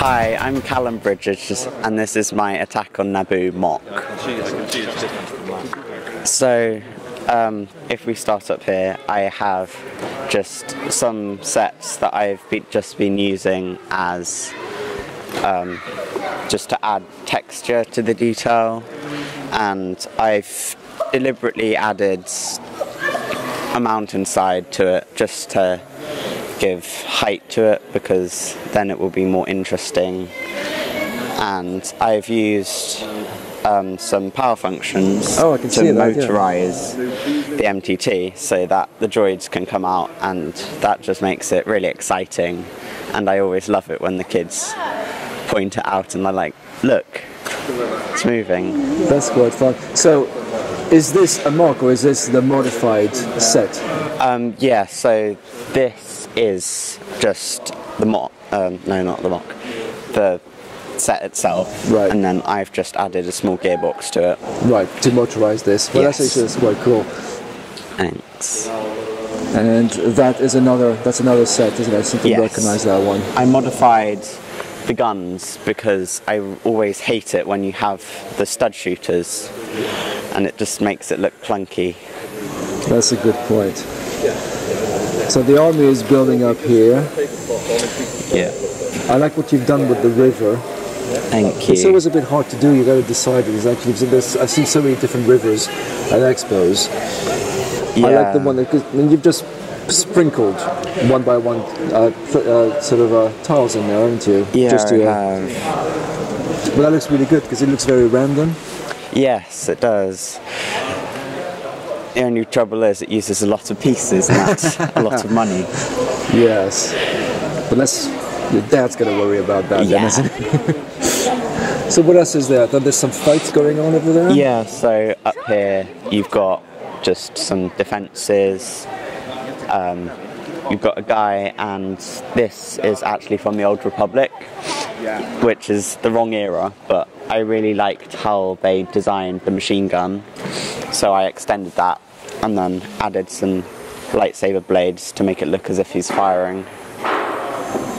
Hi, I'm Callum Bridges, and this is my attack on Naboo MOC. So, if we start up here, I have just some sets that I've just been using as just to add texture to the detail, and I've deliberately added a mountainside to it just to give height to it, because then it will be more interesting. And I've used some power functions to motorize the MTT so that the droids can come out, and that just makes it really exciting. And I always love it when the kids point it out and they're like, look, it's moving. That's quite fun. So is this a MOC or is this the modified set? Yeah, so this is just the MOC, no, not the MOC, the set itself, right. And then I've just added a small gearbox to it. Right, to motorize this. Well, yes. That's quite cool. Thanks. And that's another set, isn't it? I seem to recognize that one. I modified the guns because I always hate it when you have the stud shooters and it just makes it look clunky. That's a good point. So the army is building up here. Yeah. I like what you've done with the river. Thank you. It's always a bit hard to do. You got to decide. I've seen so many different rivers at expos. Yeah. I like the one that you've just sprinkled one by one tiles in there, haven't you? Yeah, just I have. But that looks really good because it looks very random. Yes, it does. The only trouble is it uses a lot of pieces, and that's a lot of money. Yes. But your dad's going to worry about that, then, isn't he? So what else is there? There's some fights going on over there? Yeah, so up here you've got just some defences. You've got a guy, and this is actually from the Old Republic, which is the wrong era, but I really liked how they designed the machine gun, so I extended that and then added some lightsaber blades to make it look as if he's firing.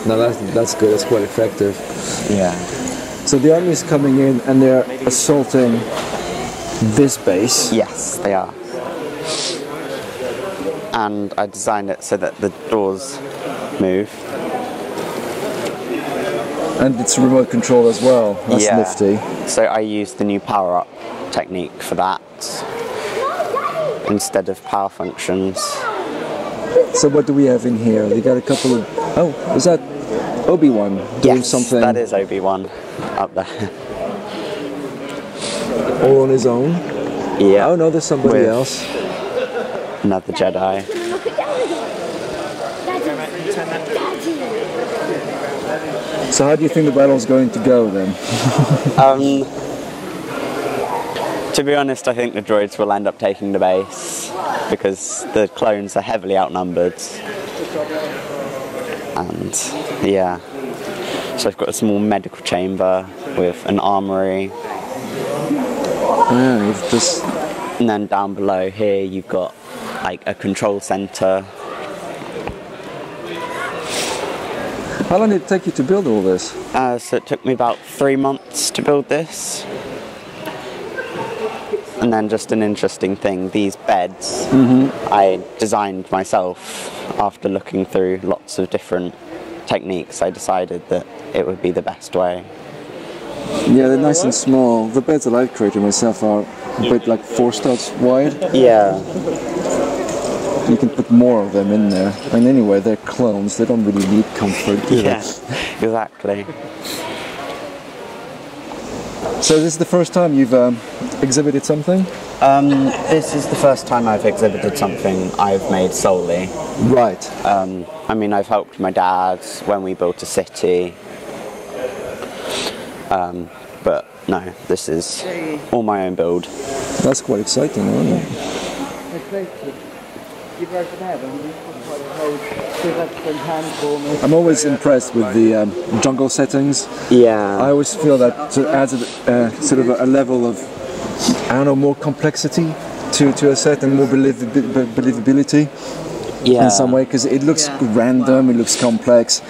No, that's good, that's quite effective. Yeah. So the army is coming in and they're assaulting this base? Yes, they are. And I designed it so that the doors move. And it's remote control as well. That's nifty. So I used the new power-up technique for that instead of power functions. So what do we have in here? We got a couple of... Oh, is that Obi-Wan doing something? That is Obi-Wan up there. All on his own? Yeah. Oh no, there's somebody else. Another Jedi. So how do you think the battle's going to go then? To be honest, I think the droids will end up taking the base because the clones are heavily outnumbered. And yeah, so I've got a small medical chamber with an armory. Yeah, you've just... And then down below here you've got like a control center. How long did it take you to build all this? So it took me about 3 months to build this. And then just an interesting thing, these beds I designed myself after looking through lots of different techniques. I decided that it would be the best way. Yeah, they're nice and small. The beds that I've created myself are a bit like 4 studs wide. Yeah. You can put more of them in there. And anyway, they're clones. They don't really need comfort, do they? Yeah, exactly. So this is the first time you've exhibited something? This is the first time I've exhibited something I've made solely. Right. I mean, I've helped my dad when we built a city. But no, this is all my own build. That's quite exciting, isn't it? I'm always impressed with the jungle settings. Yeah. I always feel that it adds sort of a level of, I don't know, more complexity to a set and more believability in some way, because it looks random, it looks complex.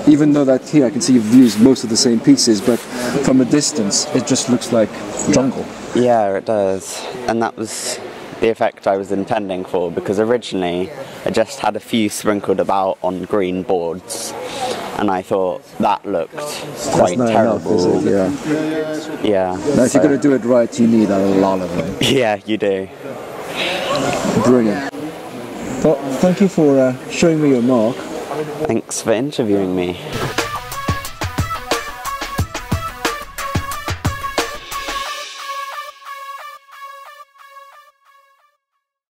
even though that here I can see you've used most of the same pieces, but from a distance it just looks like jungle. Yeah, it does. And that was the effect I was intending for, because originally I just had a few sprinkled about on green boards, and I thought that looked quite terrible. Enough, is it? Yeah. Now, if you're going to do it right, you need a lot of them. Yeah, you do. Brilliant. Well, thank you for showing me your mark. Thanks for interviewing me.